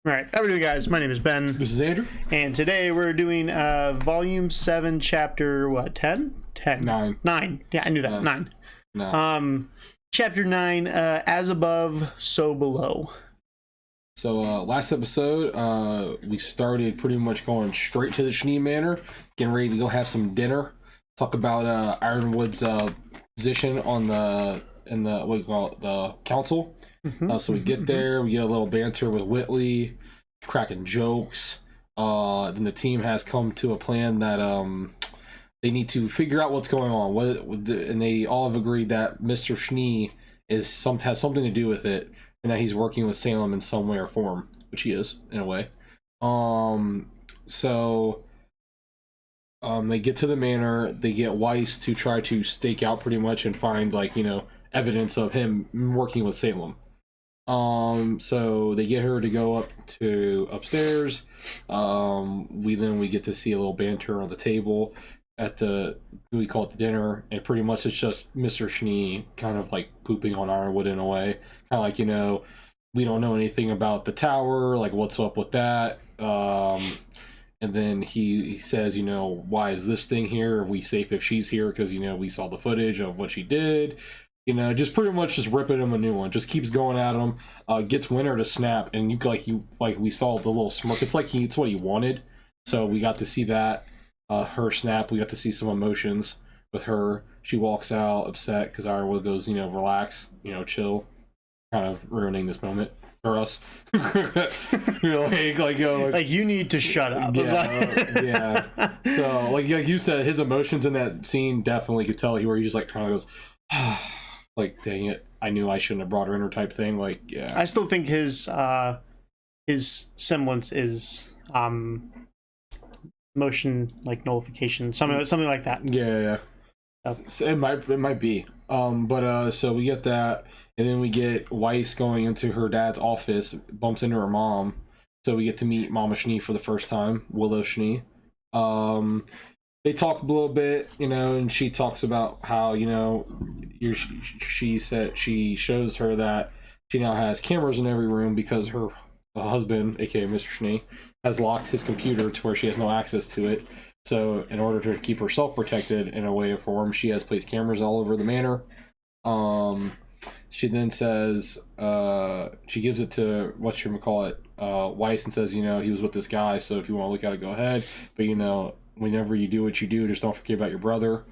All right, how are we doing, guys? My name is Ben. This is Andrew. And today we're doing Volume 7, Chapter, what, 10? 10. 9. 9. Yeah, I knew that. 9. No. Chapter 9, As Above, So Below. So, last episode, we started pretty much going straight to the Schnee Manor, getting ready to go have some dinner, talk about Ironwood's position on what do you call it, the council. So we get there, we get a little banter with Whitley, cracking jokes. Then the team has come to a plan that they need to figure out what's going on. And they all have agreed that Mr. Schnee has something to do with it, and that he's working with Salem in some way or form, which he is in a way. So they get to the manor. They get Weiss to try to stake out pretty much and find evidence of him working with Salem. So they get her to go upstairs. We get to see a little banter on the table at we call it the dinner, and pretty much it's just Mr. Schnee kind of like pooping on Ironwood in a way, kind of like, we don't know anything about the tower, like what's up with that. And then he says, why is this thing here? Are we safe if she's here? Because we saw the footage of what she did. Just pretty much just ripping him a new one. Just keeps going at him. Gets Winter to snap, and we saw the little smirk. It's like it's what he wanted. So we got to see that. Her snap. We got to see some emotions with her. She walks out upset because Ironwood goes, relax, chill, kind of ruining this moment for us. Like you need to shut up. Yeah. So like you said, his emotions in that scene definitely could tell where he just kind of goes. Like, dang it, I knew I shouldn't have brought her in, her type thing. Like, yeah. I still think his semblance is motion like nullification, something like that. Yeah. So it might be. So we get that, and then we get Weiss going into her dad's office, bumps into her mom. So we get to meet Mama Schnee for the first time, Willow Schnee. They talk a little bit, and she talks about how, she said she shows her that she now has cameras in every room because her husband, aka Mr. Schnee, has locked his computer to where she has no access to it. So in order to keep herself protected in a way or form, she has placed cameras all over the manor. She then says, she gives it to Weiss, and says, he was with this guy, so if you want to look at it, go ahead. But whenever you do what you do, just don't forget about your brother.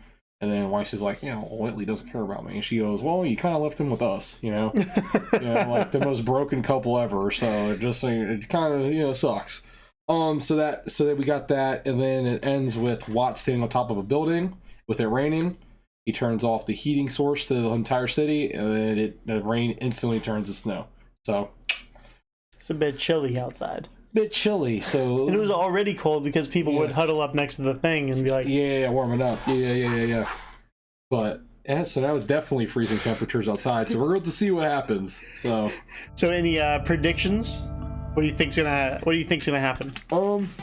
And then Weiss is like, Whitley doesn't care about me. And she goes, well, you kind of left him with us, like the most broken couple ever. So it kind of, sucks. So that we got that. And then it ends with Watt standing on top of a building with it raining. He turns off the heating source to the entire city, and then the rain instantly turns to snow. So it's a bit chilly outside. So and it was already cold because people would huddle up next to the thing and be like, warming up. Yeah. But so now it's definitely freezing temperatures outside, so we're going to see what happens. So any predictions? What do you think's gonna happen?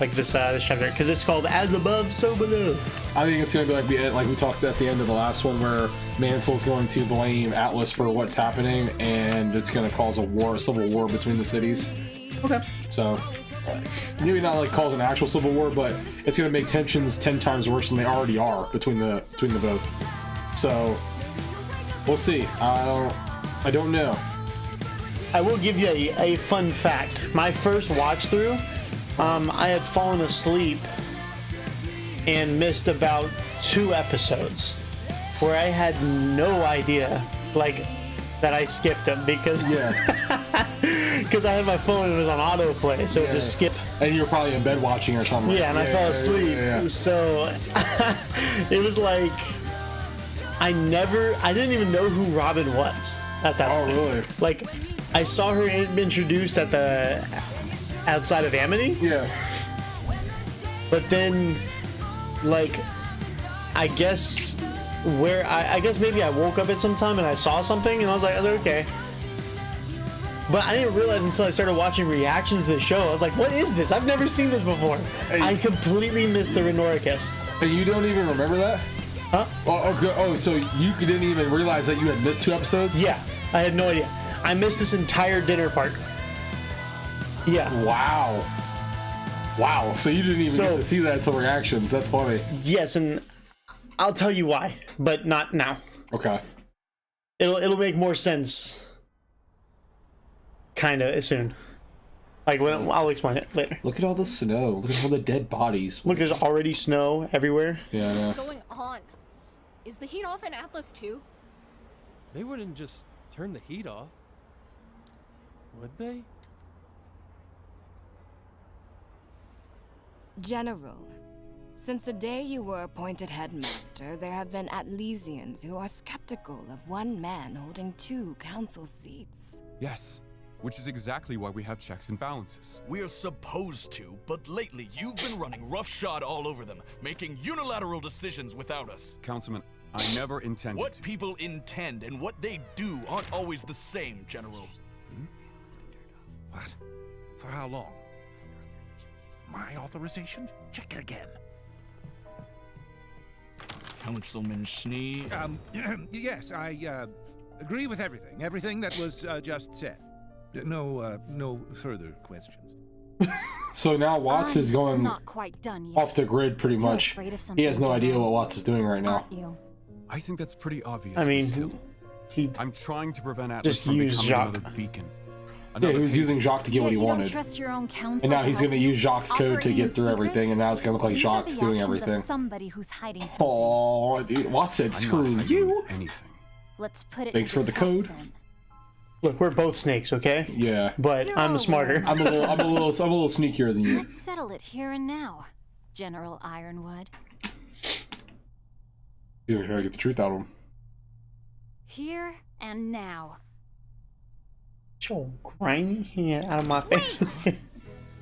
Like this chapter, because it's called As Above, So Below. I think it's gonna be like we talked at the end of the last one, where Mantle's going to blame Atlas for what's happening, and it's gonna cause a civil war between the cities. Okay. So maybe not like cause an actual civil war, but it's gonna make tensions 10 times worse than they already are between the both. So we'll see. I don't know. I will give you a fun fact. My first watch through, I had fallen asleep and missed about 2 episodes where I had no idea that I skipped them because I had my phone and it was on autoplay, so it just skipped. And you were probably in bed watching or something. Yeah, and I fell asleep. So it was like I didn't even know who Robin was at that point. Oh, really? Like, I saw her introduced at the outside of Amity. Yeah. But then, I guess maybe I woke up at some time and I saw something and I was like, okay. But I didn't realize until I started watching reactions to the show. I was like, what is this? I've never seen this before. I completely missed the Renora kiss. And you don't even remember that? Huh? Oh, okay. Oh, so you didn't even realize that you had missed 2 episodes? Yeah, I had no idea. I missed this entire dinner part. Yeah. Wow. So you didn't even get to see that until reactions. That's funny. Yes, and I'll tell you why, but not now. Okay. It'll make more sense. Kinda soon. Like when I'll explain it later. Look at all the snow. Look at all the dead bodies. Look, there's already snow everywhere. Yeah. What's going on? Is the heat off in Atlas too? They wouldn't just turn the heat off, would they? General, since the day you were appointed headmaster, there have been Atlesians who are skeptical of one man holding 2 council seats. Yes, which is exactly why we have checks and balances. We're supposed to, but lately you've been running roughshod all over them, making unilateral decisions without us. Councilman, I never intended What to. people intend and what they do aren't always the same, General. What? For how long? My authorization? Check it again. Councilman Schnee. Yes, I agree with everything. Everything that was just said. No further questions. So now Watts is going not quite done yet. off the grid pretty much. Afraid of He has no something, idea what Watts is doing right now. aren't you? I think that's pretty obvious. I Miss mean, Hill. he I'm trying to prevent Atlas just from used becoming Jacques. another beacon. Yeah, he was haven. using Jacques to get what he You don't wanted. trust your own counsel And now to he's help going to you? use Jacques' code to Operating get in through secret? everything, and now it's going to look like These are Jacques the doing actions of everything. somebody who's hiding something. Oh, dude, Watts said, I'm screw not hiding you. anything. Let's put it Thanks to for the test code. then. look. We're both snakes, okay? Yeah. But You're I'm the all smarter. aware. I'm a little sneakier than you. Let's settle it here and now, General Ironwood. You're trying to get the truth out of him. Here and now. Get your grimy hand out of my face.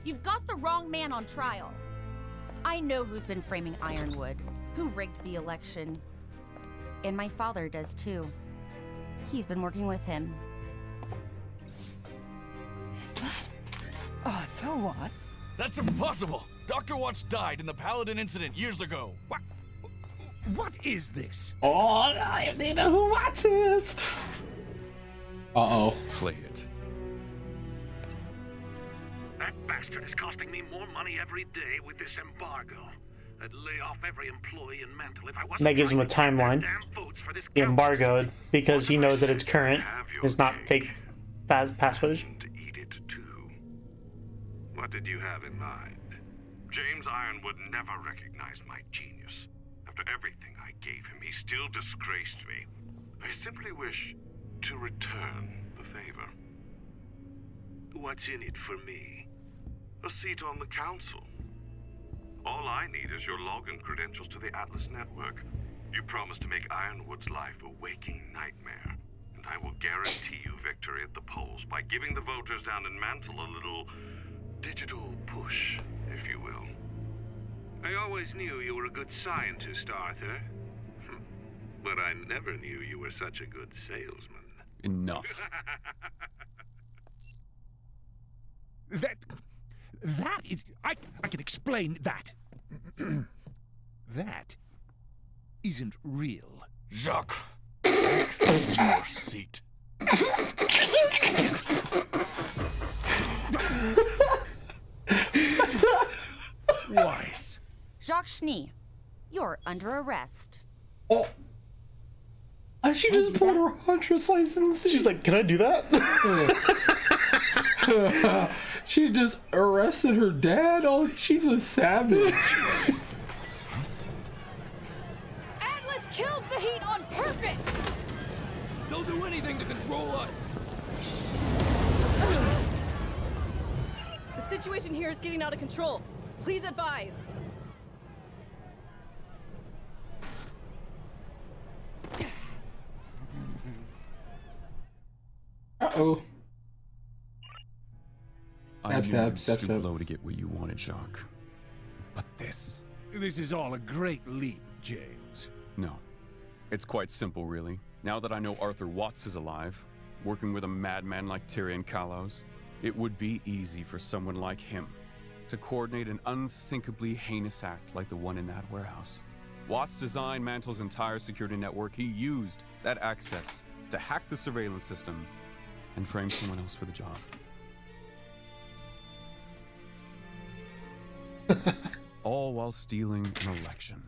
You've got the wrong man on trial. I know who's been framing Ironwood, who rigged the election. And my father does too. He's been working with him. Is that Arthur Watts? That's impossible! Dr. Watts died in the Paladin incident years ago. What is this? Oh, they know who Watts is. Uh-oh. Play it. That bastard is costing me more money every day with this embargo. I'd lay off every employee in Mantle if I wasn't. That gives him a trying to get timeline. their damn votes for this The council. embargoed because he knows that it's current. It's not fake past footage. To eat it too. What did you have in mind? James Ironwood never recognized my genius. After everything I gave him, he still disgraced me. I simply wish to return the favor. What's in it for me? A seat on the council. All I need is your login credentials to the Atlas network. You promised to make Ironwood's life a waking nightmare, and I will guarantee you victory at the polls by giving the voters down in Mantle a little digital push, if you will. I always knew you were a good scientist, Arthur. But I never knew you were such a good salesman. Enough. That is... I can explain that. That isn't real. Jacques, take your seat. Weiss. Jacques Schnee, you're under arrest. Oh. She just pulled her huntress license. She's like, can I do that? She just arrested her dad. Oh, she's a savage. Atlas killed the heat on purpose! They'll do anything to control us. The situation here is getting out of control. Please advise. Uh-oh. I knew Stab, you'd stab, stoop stab. low to get what you wanted, Jacques. But this... This is all a great leap, James. No. It's quite simple, really. Now that I know Arthur Watts is alive, working with a madman like Tyrion Kalos, it would be easy for someone like him to coordinate an unthinkably heinous act like the one in that warehouse. Watts designed Mantle's entire security network. He used that access to hack the surveillance system and frame someone else for the job. All while stealing an election.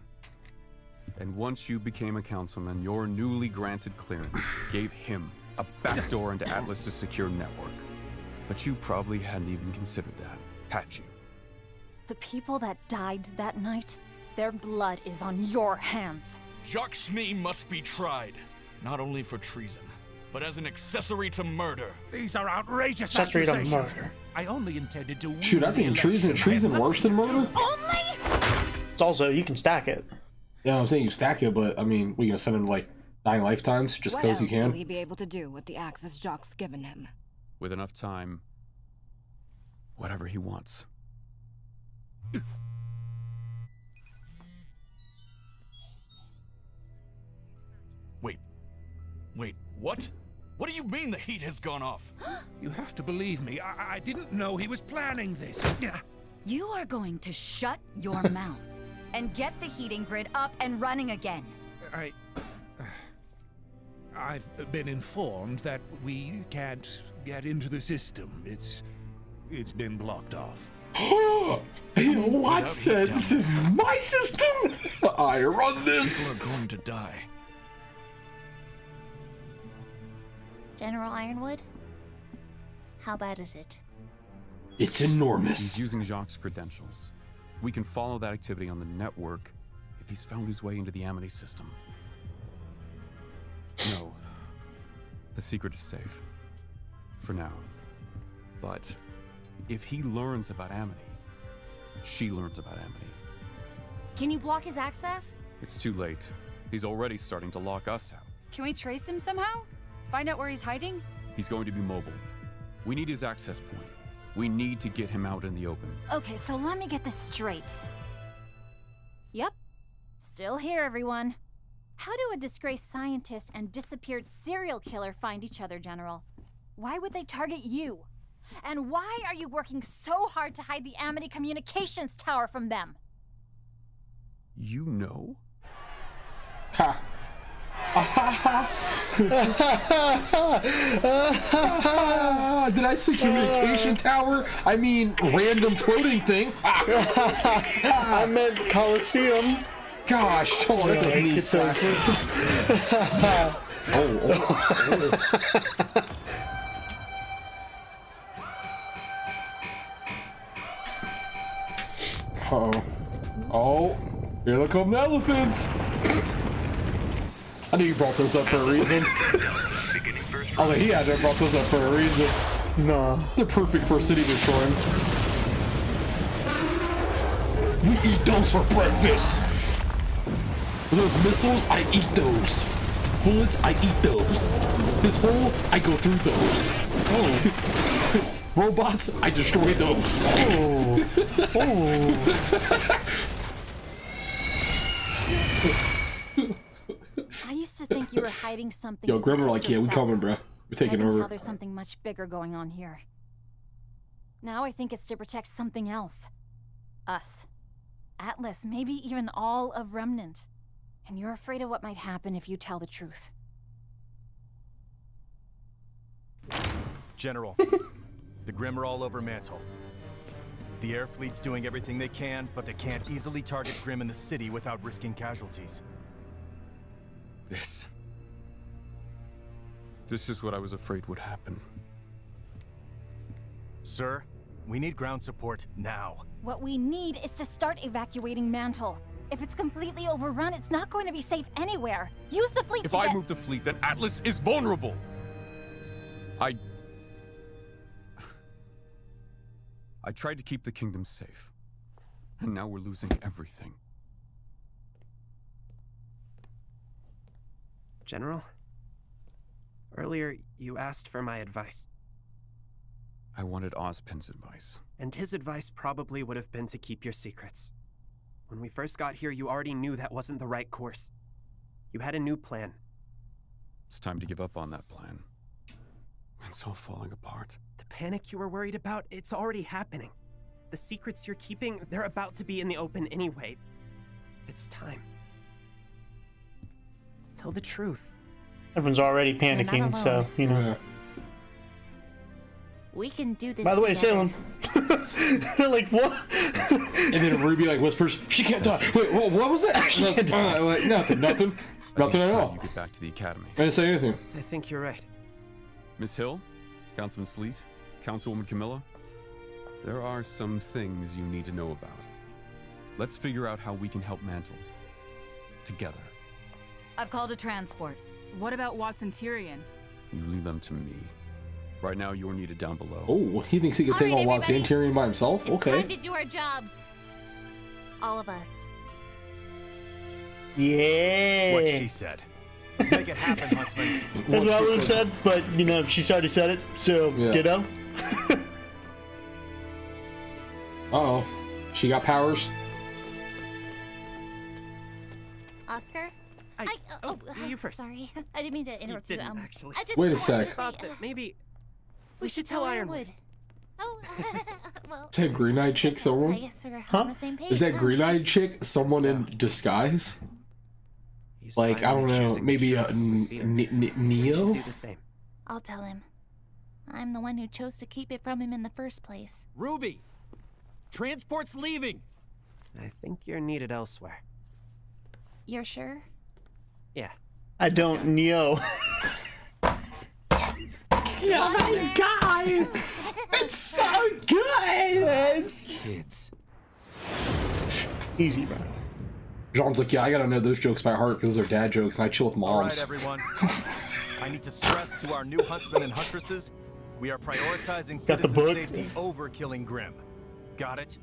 And once you became a councilman, your newly granted clearance gave him a backdoor into Atlas's secure network. But you probably hadn't even considered that, had you? The people that died that night, their blood is on your hands. Jacques Schnee must be tried, not only for treason, but as an accessory to murder. These are outrageous Accessory to accusations. murder. I only intended to Shoot, I think treason worse than murder. It's also, you can stack it. Yeah, I'm saying you stack it, but I mean, we gonna send him to like 9 lifetimes just because you What else will can? he be able to do with the access Jock's given him? With enough time, whatever he wants. Wait, what? What do you mean the heat has gone off? You have to believe me. I didn't know he was planning this. You are going to shut your mouth and get the heating grid up and running again. I've been informed that we can't get into the system. It's been blocked off. What said this is my system? I run this. People are going to die. General Ironwood, how bad is it? It's enormous. He's using Jacques' credentials. We can follow that activity on the network if he's found his way into the Amity system. No. The secret is safe. For now. But if he learns about Amity, she learns about Amity. Can you block his access? It's too late. He's already starting to lock us out. Can we trace him somehow? Find out where he's hiding? He's going to be mobile. We need his access point. We need to get him out in the open. Okay, so let me get this straight. Yep. Still here, everyone. How do a disgraced scientist and disappeared serial killer find each other, General? Why would they target you? And why are you working so hard to hide the Amity communications tower from them? You know? Ha. Did I say communication tower? I mean random floating thing. I meant Coliseum. Gosh, oh, that's a knee slap. Oh, here they come the elephants. I knew you brought those up for a reason. Oh, he had to have brought those up for a reason. No. They're perfect for city destroying. We eat those for breakfast. Those missiles, I eat those. Bullets, I eat those. This hole, I go through those. Oh. Robots, I destroy those. Oh. I used to think you were hiding something. Yo, to Grim were protect like, yeah, we yourself. coming, bro. We're taking I can over. tell there's something much bigger going on here. Now I think it's to protect something else. Us. Atlas, maybe even all of Remnant. And you're afraid of what might happen if you tell the truth. General, the Grimm are all over Mantle. The air fleet's doing everything they can, but they can't easily target Grimm in the city without risking casualties. This is what I was afraid would happen. Sir, we need ground support now. What we need is to start evacuating Mantle. If it's completely overrun, it's not going to be safe anywhere. Use the fleet If to I get... move the fleet, then Atlas is vulnerable. I tried to keep the kingdom safe. And now we're losing everything. General? Earlier, you asked for my advice. I wanted Ozpin's advice. And his advice probably would have been to keep your secrets. When we first got here, you already knew that wasn't the right course. You had a new plan. It's time to give up on that plan. It's all falling apart. The panic you were worried about, it's already happening. The secrets you're keeping, they're about to be in the open anyway. It's time. Tell the truth. Everyone's already panicking, so, you know. We can do this. By the way, together. Salem. Like, what? And then Ruby like whispers, "She can't die." Wait, what was that? She can't die. Like, nothing at all. You get back to the academy. I didn't say anything. I think you're right. Miss Hill, Councilman Sleet, Councilwoman Camilla, there are some things you need to know about. Let's figure out how we can help Mantle. Together. I've called a transport. What about Watson Tyrion? You leave them to me. Right now, you're needed down below. Oh, he thinks he can take on Watson Tyrion by himself? It's Okay. time to do our jobs. All of us. Yeah. What she said. Let's make it happen, Huntsman. That's what I would have said, but you know, she's already said it, so ditto. Uh-oh. She got powers? Oscar? you first. Sorry. I didn't mean to interrupt you. didn't, actually. I just Wait a wanted sec. to Thought say, that maybe we should tell Ironwood. Oh, well. Is that green-eyed chick someone? I guess we're on the same page. Is that huh? green-eyed chick someone in disguise? Like, I don't know, maybe a Neo? do the same. I'll tell him. I'm the one who chose to keep it from him in the first place. Ruby! Transport's leaving! I think you're needed elsewhere. You're sure? Yeah. I don't know. Yeah, my guy! It's so good! Kids. Easy, bro. John's like, yeah, I gotta know those jokes by heart because they're dad jokes, and I chill with All right, moms. everyone. I need to stress to our new huntsmen and huntresses, we are prioritizing Got the citizen book? safety over killing Grimm. Got it?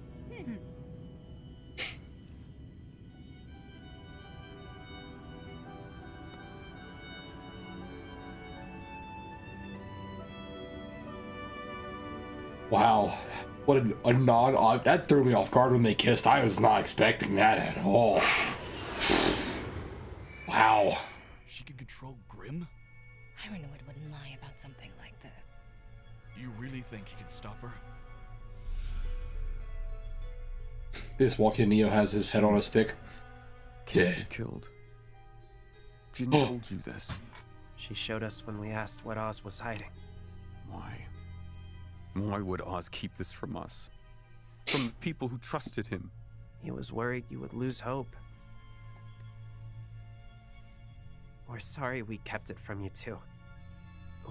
Wow. What a non... That threw me off guard when they kissed. I was not expecting that at all. Wow. She can control Grimm? Ironwood wouldn't lie about something like this. You really think you can stop her? This walk-in Neo has his head on a stick. Dead. Killed. Jin told you this. She showed us when we asked what Oz was hiding. Why? Why would Oz keep this from us? From the people who trusted him? He was worried you would lose hope. We're sorry we kept it from you too.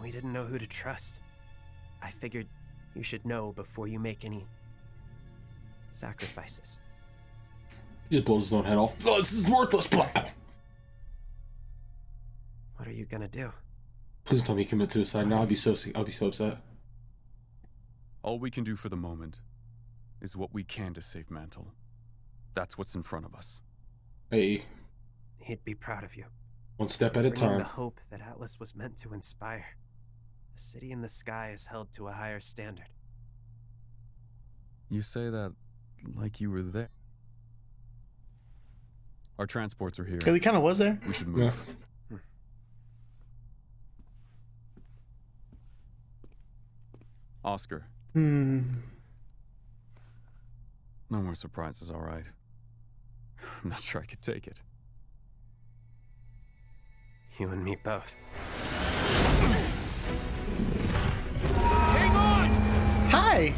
We didn't know who to trust. I figured you should know before you make any sacrifices. He just blows his own head off. Oh, this is worthless. Blah. What are you gonna do? Please tell me he commit suicide. Now I'll be so upset. All we can do for the moment is what we can to save Mantle. That's what's in front of us. Hey. He'd be proud of you. One step at a Bringing time. the hope that Atlas was meant to inspire. The city in the sky is held to a higher standard. You say that like you were there. Our transports are here. He kind of was there. We should move. Yeah. Oscar. Hmm. No more surprises, all right? I'm not sure I could take it. You and me both. Hang on! Hi!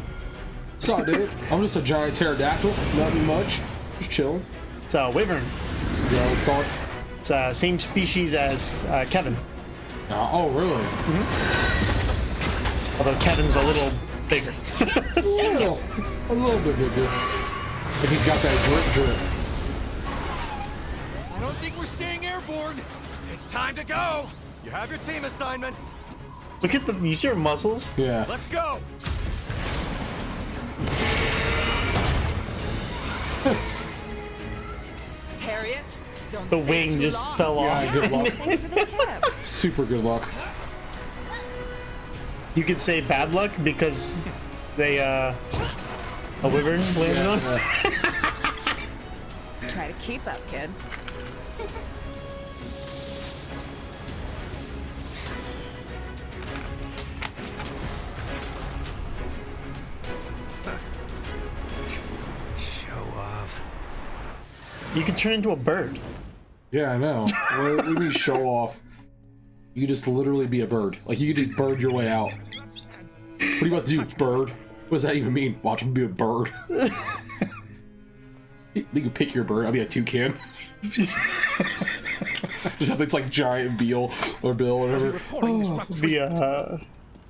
What's up, dude? I'm just a giant pterodactyl. Nothing much. Just chilling. It's a wyvern. Yeah, let's call it. It's same species as Kevin. Oh, really? Mm-hmm. Although Kevin's a little bigger. a little bit bigger. But he's got that drip. I don't think we're staying airborne. It's time to go. You have your team assignments. Look at you see her muscles? Yeah. Let's go. Harriet, don't The stay wing too just long. fell off. Yeah, good luck. Thanks for the tip. Super good luck. You could say bad luck because they a wyvern landed on. Try to keep up, kid. Show off. You could turn into a bird. Yeah, I know. What do you mean show off? You could just literally be a bird. Like, you could just bird your way out. What are you about to do, bird? What does that even mean? Watch him be a bird. You can pick your bird. I'll be a toucan. Just have it's like giant beal or bill or whatever.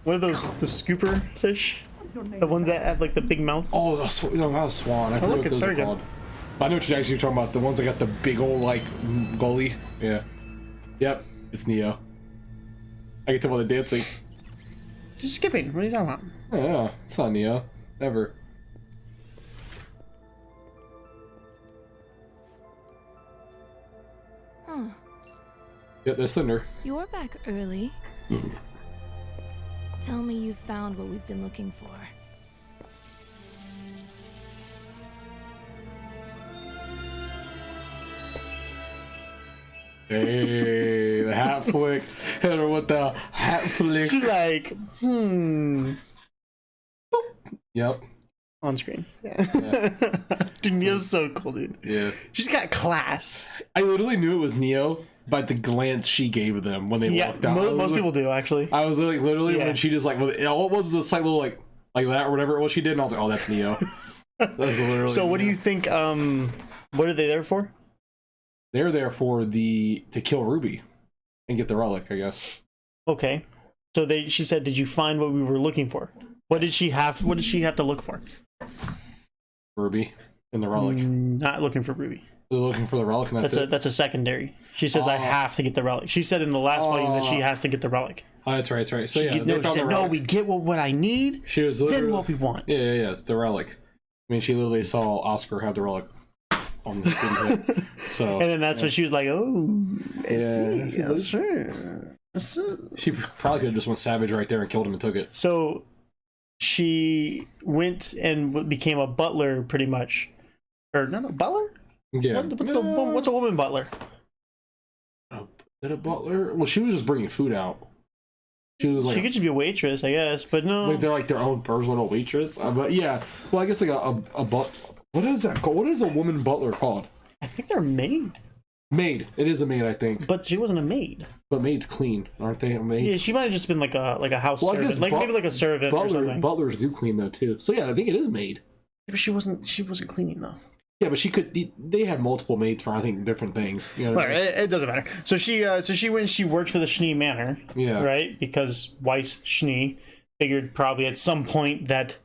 What are those? The scooper fish? The ones that have like the big mouth? Oh, no, not a swan. I forget what those are called. I know what you're actually talking about. The ones that got the big old like gully. Yeah. Yep. It's Neo. I can tell by the dancing. Just skipping. What are you talking about? Yeah, it's not Neo. Never. Huh. Yep, there's Cinder. You're back early. Tell me you found what we've been looking for. Hey, the hat flick. Hit her with the hat flick. She's like, Yep. On screen. Yeah. Dude, Neo's so cool, dude. Yeah. She's got class. I literally knew it was Neo by the glance she gave them when they walked out. Most people do, actually. I was literally when she just like, all it was a slight little like that or whatever it was she did, and I was like, oh, that's Neo. That was literally So what Neo. do you think, what are they there for? They're there for to kill RWBY and get the relic, I guess. Okay. So she said, did you find what we were looking for? What did she have to look for? RWBY and the relic. Not looking for RWBY. They're looking for the relic, and That's a secondary. She says, I have to get the relic. She said in the last volume that she has to get the relic. Oh, that's right. So she yeah, said, no, we get what I need, she was then what we want. Yeah, it's the relic. I mean, she literally saw Oscar have the relic on the screen. So, and then that's when she was like, oh, yeah, sure. She probably could have just went savage right there and killed him and took it. So she went and became a butler, pretty much. Or no, butler? Yeah. What's a woman butler? Is it a butler? Well, she was just bringing food out. She was like she could just be a waitress, I guess, but no. Like they're like their own personal waitress. But yeah, well, I guess like a what is that called? What is a woman butler called? I think they're maid. Maid. It is a maid, I think. But she wasn't a maid. But maids clean, aren't they? Maids? Yeah, she might have just been like a house servant, I guess maybe like a servant or something. Butlers do clean though too. So yeah, I think it is maid. Yeah, but she wasn't cleaning though. Yeah, but she could. They have multiple maids for I think different things. You know what I mean? It doesn't matter. So she went. She worked for the Schnee Manor. Yeah. Right, because Weiss Schnee figured probably at some point that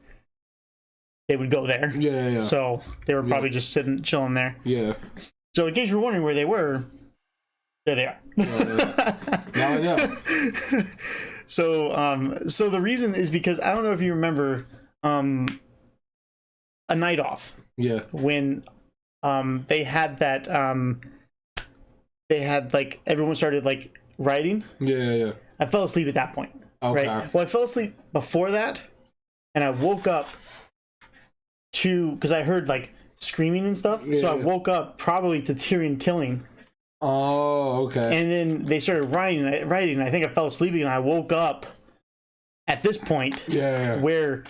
they would go there. Yeah. So they were probably just chilling there. Yeah. So in case you're wondering where they were, there they are. Now I know. So the reason is because I don't know if you remember, A Night Off. Yeah. When they had that they had like everyone started like writing. Yeah. I fell asleep at that point. Okay. Right. Well, I fell asleep before that, and I woke up because I heard like screaming and stuff. Yeah. So I woke up probably to Tyrion killing. Oh, okay. And then they started writing. I think I fell asleep and I woke up at this point. Yeah. Where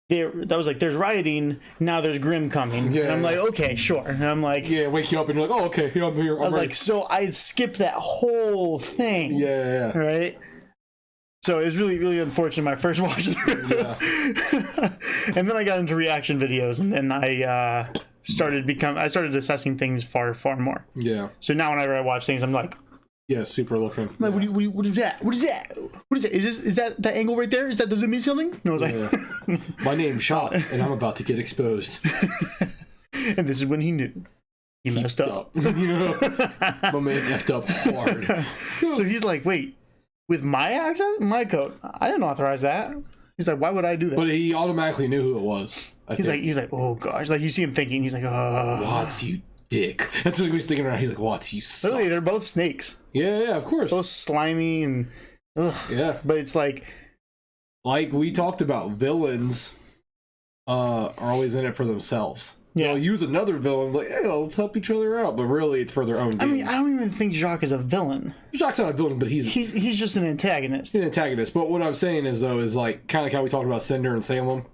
that was like, there's rioting, now there's Grimm coming. Yeah. And I'm like, okay, sure. And I'm like, yeah, wake you up and you're like, oh, okay, I'm here. I was like, so I skipped that whole thing. Yeah. Right? So it was really, really unfortunate my first watch through. Yeah. And then I got into reaction videos, and then I started assessing things far, far more. Yeah. So now whenever I watch things, I'm like, yeah, super looking. I'm like, what is that? What is that? What is that? Is that angle right there? Does it mean something? No, I was like, my name's Shot, and I'm about to get exposed. And this is when he knew. He messed up. You know, my man effed up hard. So he's like, wait, with my accent, my code, I didn't authorize that. He's like, why would I do that? But he automatically knew who it was. He's like, oh gosh, like you see him thinking, he's like, Watts, you dick. That's what he was thinking around. He's like, Watts, you suck. Literally, they're both snakes. Yeah, of course. Both slimy and yeah. But it's like we talked about, villains are always in it for themselves. Yeah. They'll use another villain, like, hey, let's help each other out. But really, it's for their own gain. I mean, I don't even think Jacques is a villain. Jacques not a villain, but he's just an antagonist. He's an antagonist. But what I'm saying is, though, is like kind of like how we talked about Cinder and Salem.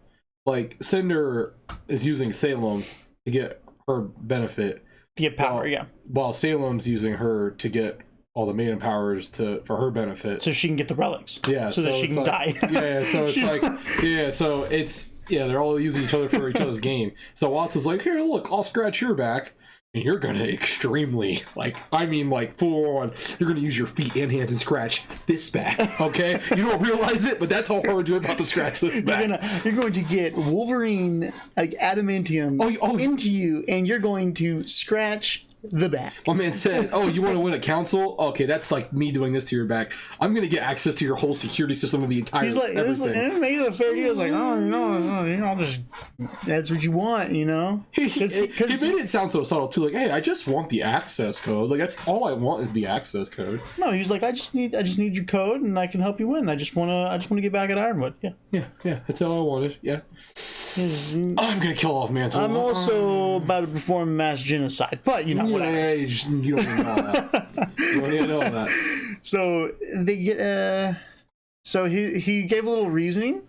Like, Cinder is using Salem to get her benefit. To get power, While Salem's using her to get all the maiden powers for her benefit. So she can get the relics. Yeah. So that she can die. Yeah, so it's like, yeah, so it's Yeah, they're all using each other for each other's gain. So Watson's like, here, look, I'll scratch your back. And you're gonna extremely, full on, you're gonna use your feet and hands and scratch this back, okay? You don't realize it, but that's how hard you're about to scratch this back. You're going to get Wolverine, adamantium into you, and you're going to scratch the back. My man said, oh, you want to win a council? Okay, that's like me doing this to your back. I'm going to get access to your whole security system of the entire He's like, it made it a fair deal. It's like, oh, I'll just, that's what you want, He made it sound so subtle, too. Like, hey, I just want the access code. Like, that's all I want is the access code. No, he's like, I just need your code, and I can help you win. I just want to get back at Ironwood. Yeah. That's all I wanted. Yeah. I'm gonna kill off Mantle. I'm also about to perform mass genocide, but whatever. You don't even know that. You don't even know that. So they get. So he gave a little reasoning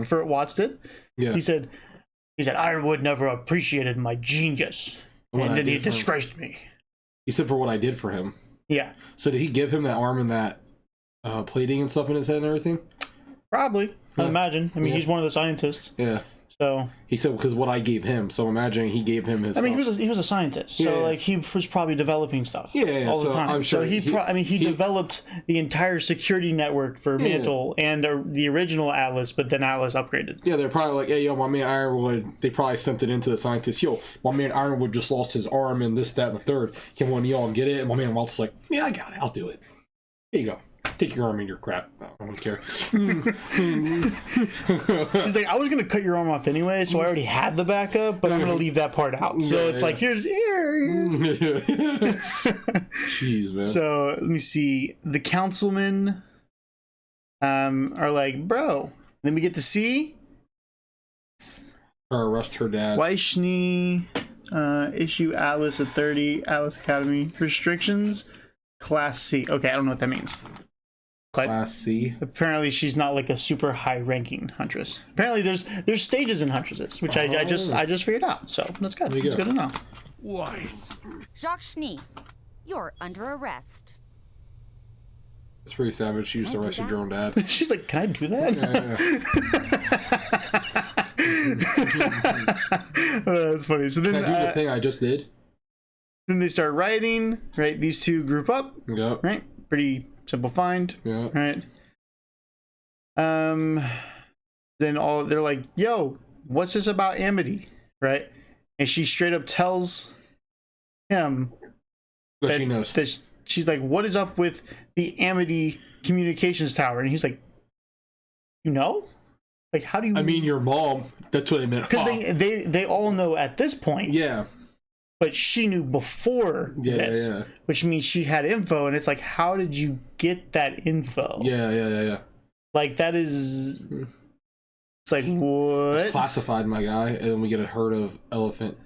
for what Watts did. Yeah. He said Ironwood never appreciated my genius, and then he disgraced me. He said for what I did for him. Yeah. So did he give him that arm and that plating and stuff in his head and everything? Probably. I imagine. I mean, he's one of the scientists. Yeah. So he said because what I gave him. So imagine he gave him his. I mean, he was a scientist, so he was probably developing stuff. all the time. I'm sure so he developed the entire security network for Mantle and the original Atlas, but then Atlas upgraded. Yeah, they're probably like, hey, yo, my man Ironwood. They probably sent it into the scientists. Yo, my man Ironwood just lost his arm and this, that, and the third. Can one of y'all get it? And my man Walt's like, yeah, I got it. I'll do it. Here you go. Take your arm and your crap. I don't care. He's like, I was gonna cut your arm off anyway, so I already had the backup, but I'm gonna leave that part out. So it's like, here. Jeez, man. So let me see. The councilmen are like, bro. Then we get to see or arrest her dad. Weichny issue Atlas at 30 Atlas Academy restrictions. Class C. Okay, I don't know what that means. But Class C. Apparently, she's not like a super high-ranking huntress. Apparently, there's stages in huntresses, which I just figured out. So that's good. It's good to know. Weiss. Jacques Schnee, you're under arrest. It's pretty savage. She used to arrest your own dad. She's like, can I do that? Oh, that's funny. So then, can I do the thing I just did? Then they start writing. Right, these two group up. Yep. Right, pretty simple find. Yeah. Right. Then they're like, "Yo, what's this about Amity?" Right, and she straight up tells him that she knows. That she's like, "What is up with the Amity communications tower?" And he's like, "You know, like, how do you?" I mean, your mom. That's what I meant. Because they all know at this point. Yeah. But she knew before this, which means she had info, and it's like, how did you get that info? Yeah. Like, that is... It's like, what? It's classified, my guy, and then we get a herd of elephant,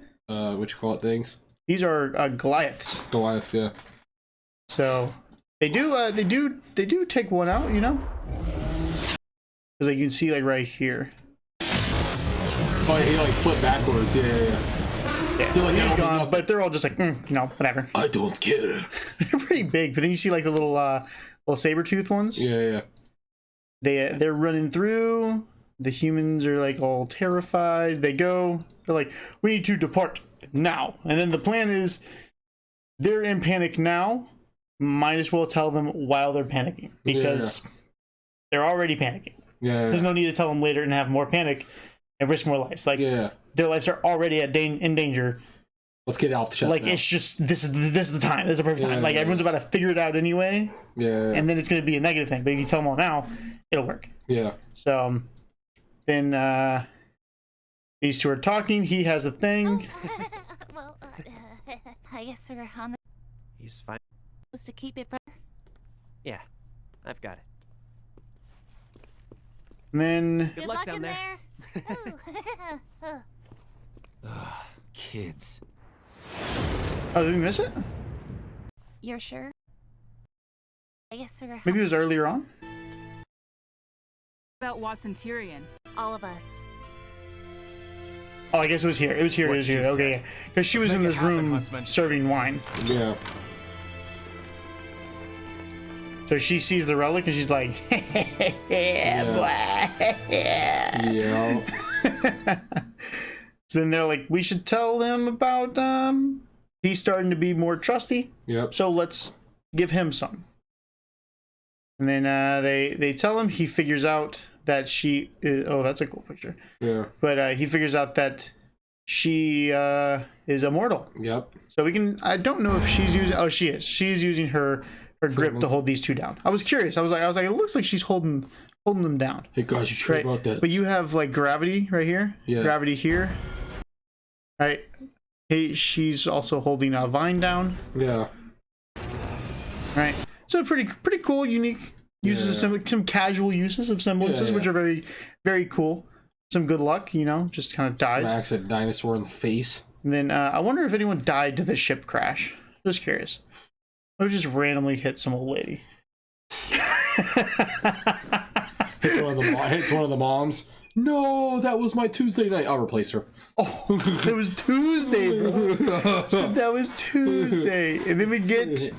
things? These are Goliaths. Goliaths, yeah. So, they do take one out, you know? Because like, you can see, like, right here. Oh, he, like, flipped backwards, yeah. Yeah, they're like, he's gone, but they're all just like, whatever. I don't care. They're pretty big, but then you see like the little saber-tooth ones. Yeah. They're running through. The humans are like all terrified. They're like, we need to depart now. And then the plan is, they're in panic now. Might as well tell them while they're panicking because they're already panicking. Yeah. There's no need to tell them later and have more panic and risk more lives. Like, their lives are already in danger. Let's get it off the chest. Like, now. it's just this is the time. This is the perfect time. Like, everyone's about to figure it out anyway. Yeah. And then it's going to be a negative thing. But if you tell them all now, it'll work. Yeah. So then these two are talking. He has a thing. Well, I guess we're on the. He's fine. Supposed to keep it from. Yeah, I've got it. And then. Good luck down there. Kids. Oh, did we miss it? You're sure? I guess we're. Maybe it was earlier on. About Watson Tyrion. All of us. Oh, I guess it was here. It was here. Okay, yeah. Because she was in this room serving wine. Yeah. So she sees the relic and she's like, yeah. So then they're like, we should tell him about he's starting to be more trusty. Yep. So let's give him some. And then they tell him. He figures out that she is, oh, that's a cool picture. Yeah. But he figures out that she is immortal. Yep. So we can. I don't know if she's using. Oh, she is. She's using her grip to hold these two down. I was curious. I was like, it looks like she's holding them down. Hey guys, you sure about that? But you have like gravity right here. Yeah. Gravity here. Right. Hey, she's also holding a vine down. Yeah. Right. So pretty cool, unique uses of some casual uses of semblances, which are very, very cool. Some good luck, just kind of dies. Smacks a dinosaur in the face. And then I wonder if anyone died to the ship crash. Just curious. Or just randomly hit some old lady. Hits one of the moms. No, that was my Tuesday night. I'll replace her. Oh, it was Tuesday, bro. That was Tuesday. And then we get...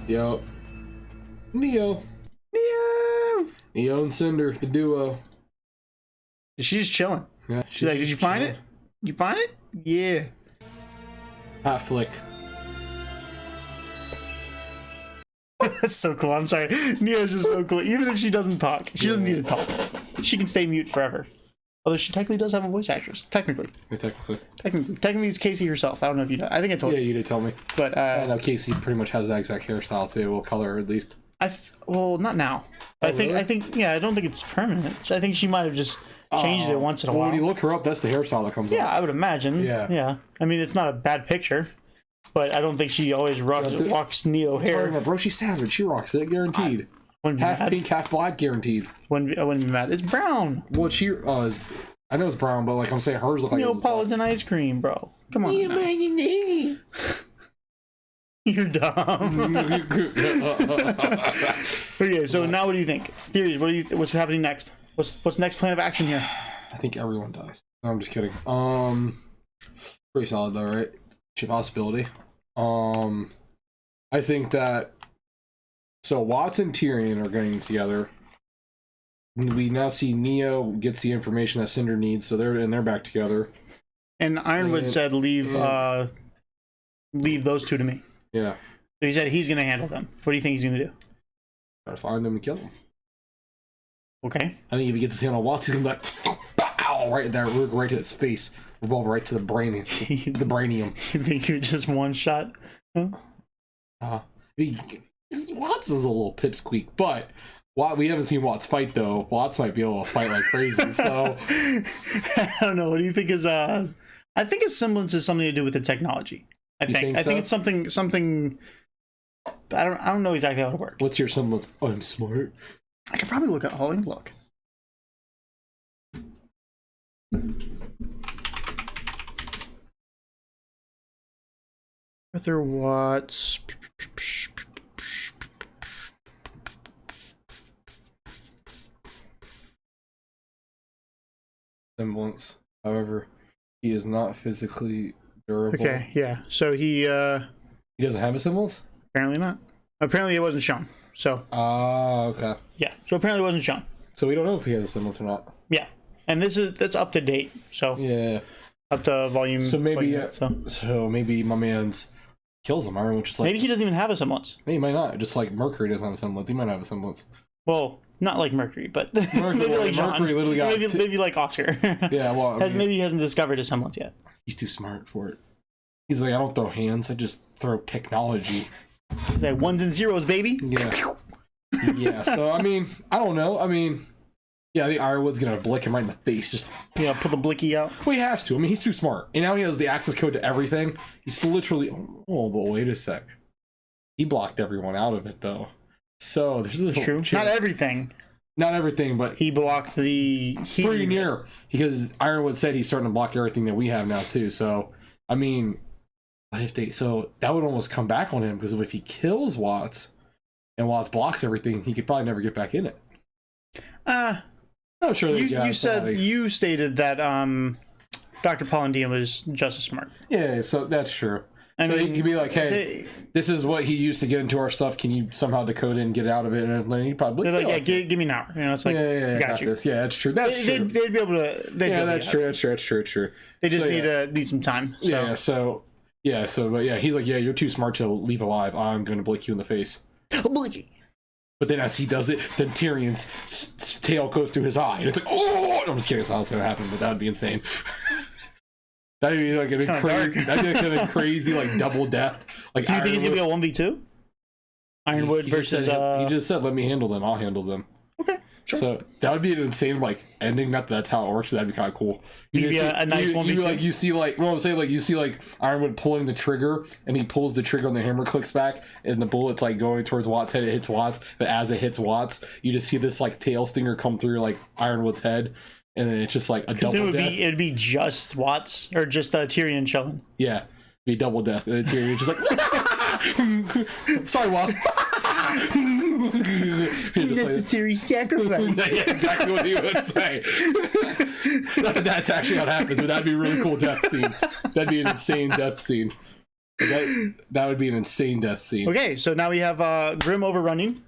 Yo. Neo and Cinder, the duo. She's chilling. Yeah, she's like, did you find it? You find it? Yeah. Hot flick. That's so cool. I'm sorry. Neo's just so cool. Even if she doesn't talk, she doesn't need to talk. She can stay mute forever. Although she technically does have a voice actress. Technically, it's Casey herself. I don't know if you know. I think I told you. Yeah, you did tell me. But I know Casey pretty much has that exact hairstyle too. We'll color her at least. Well, not now. Oh, I think. really? Yeah, I don't think it's permanent. I think she might have just changed it once in a while. When you look her up, that's the hairstyle that comes up. Yeah, I would imagine. Yeah. I mean, it's not a bad picture, but I don't think she always walks Neo hair. Bro, she's savage. She rocks it, guaranteed. Half pink, half black, guaranteed. I wouldn't be mad. It's brown. Well, I know it's brown, but like I'm saying, hers look like Neapolitan ice cream, bro. Come on. You're dumb. Okay, so now what do you think? Theories. What's happening next? What's next plan of action here? I think everyone dies. No, I'm just kidding. Pretty solid though, right? Possibility. I think that Watts and Tyrion are getting together. We now see Neo gets the information that Cinder needs, so they're back together. And Ironwood said leave those two to me. Yeah. So he said he's gonna handle them. What do you think he's gonna do? Try to find them and kill them. Okay. I think if he gets his hand on Watts, he's gonna be like, "Bow!" right there, right to his face, revolver right to the brainium. The brainium. You think you're just one shot? Huh? Watts is a little pipsqueak, but we haven't seen Watts fight though. Watts might be able to fight like crazy. So I don't know. What do you think is? I think a semblance is something to do with the technology. I think it's something. I don't know exactly how it works. What's your semblance? Oh, I'm smart. I could probably look at Holly. Look. Arthur Watts. Semblance. However, he is not physically durable. Okay, yeah. So he doesn't have a semblance? Apparently not. Apparently it wasn't shown. So okay. Yeah. So apparently it wasn't shown. So we don't know if he has a semblance or not. Yeah. And that's up to date. So yeah. Up to volume. So maybe so maybe my man's kills him, or which is like maybe he doesn't even have a semblance. Maybe he might not. Just like Mercury doesn't have a semblance. He might have a semblance. Well, not like Mercury, but Mercury, maybe like John. Mercury literally got maybe like Oscar. Yeah, well, maybe he hasn't discovered a semblance yet. He's too smart for it. He's like, I don't throw hands, I just throw technology. He's like ones and zeros, baby. Yeah. Yeah. So I mean, I don't know. I mean, yeah, I think Ironwood's gonna blick him right in the face. Just put the blicky out. Well, he has to. I mean, he's too smart, and now he has the access code to everything. He's literally. Oh, but wait a sec. He blocked everyone out of it though. So there's a true. Chance. Not everything. Not everything, but he blocked the heat pretty near because Ironwood said he's starting to block everything that we have now too. So I mean, but if that would almost come back on him because if he kills Watts and Watts blocks everything, he could probably never get back in it. I'm sure you stated that Dr. Pollendian was just as smart. Yeah, so that's true. I so mean, he could be like, "Hey, this is what he used to get into our stuff. Can you somehow decode it and get out of it?" And then he probably they're like, "Yeah, give me an hour." You know, it's like, got you. this. Yeah, that's true. That's true. They'd be able to. That's true. That's true. They just need some time. So. But he's like, "Yeah, you're too smart to leave alive. I'm going to blink you in the face." But then as he does it, then Tyrion's tail goes through his eye, and it's like, "Oh!" I'm just kidding. It's not going to happen, but that would be insane. That'd be like a crazy. That'd be like a crazy like double death. Like, do you think he's gonna be a 1v2? Ironwood versus. He just said, "Let me handle them. I'll handle them." Okay, sure. So that would be an insane like ending. Not that that's how it works, but that'd be kind of cool. You see a nice 1v2. You see Ironwood pulling the trigger, and he pulls the trigger, and the hammer clicks back, and the bullet's like going towards Watts' head. It hits Watts, but as it hits Watts, you just see this like tail stinger come through like Ironwood's head. And then it's just like a double death. It'd be just Watts or just Tyrion chilling. Yeah, be double death. And then Tyrion just like, "Sorry, Watts." Necessary sacrifice. Yeah, exactly what he would say. Not that that's actually how it happens, but that'd be a really cool death scene. That'd be an insane death scene. That would be an insane death scene. Okay, so now we have Grim overrunning.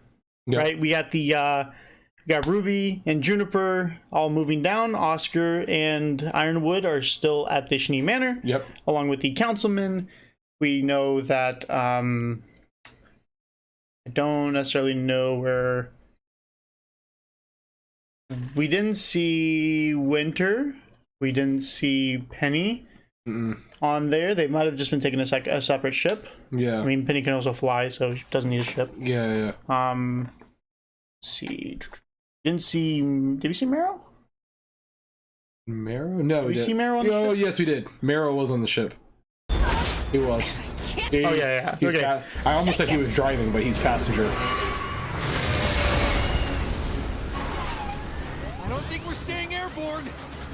Yep. Right, we got we got Ruby and Juniper all moving down. Oscar and Ironwood are still at the Shnee Manor. Yep. Along with the councilman. We know that I don't necessarily know where. We didn't see Winter. We didn't see Penny on there. They might have just been taking a separate ship. Yeah. I mean, Penny can also fly, so she doesn't need a ship. Yeah. Let's see. Did we see Marrow? Marrow? No, did we see Marrow on the ship? Oh, yes, we did. Marrow was on the ship. He was. Yeah. Okay. I almost said he was driving, but he's passenger. I don't think we're staying airborne.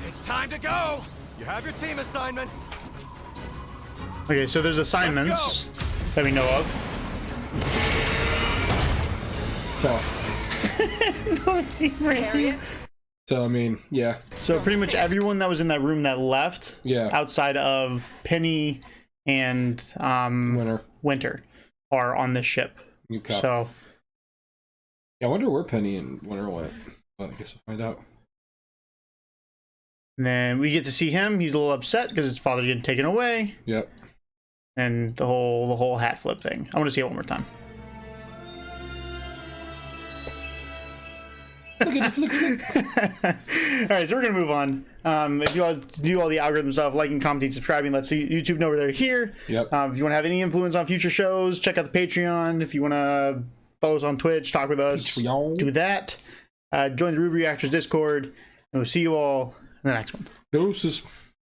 It's time to go. You have your team assignments. Okay, so there's assignments that we know of. So I mean, yeah. So pretty much everyone that was in that room that left, outside of Penny and Winter, are on this ship. Okay. So yeah, I wonder where Penny and Winter went. Well, I guess we'll find out. And then we get to see him. He's a little upset because his father's getting taken away. Yep. And the whole hat flip thing. I want to see it one more time. All right, so we're gonna move on. If you all do all the algorithm stuff, liking, commenting, subscribing, let's see YouTube know they're here. Yep. If you want to have any influence on future shows, check out the Patreon. If you want to follow us on Twitch, talk with us, do that. Join the RWBY Reactors Discord, and we'll see you all in the next one. Deuces.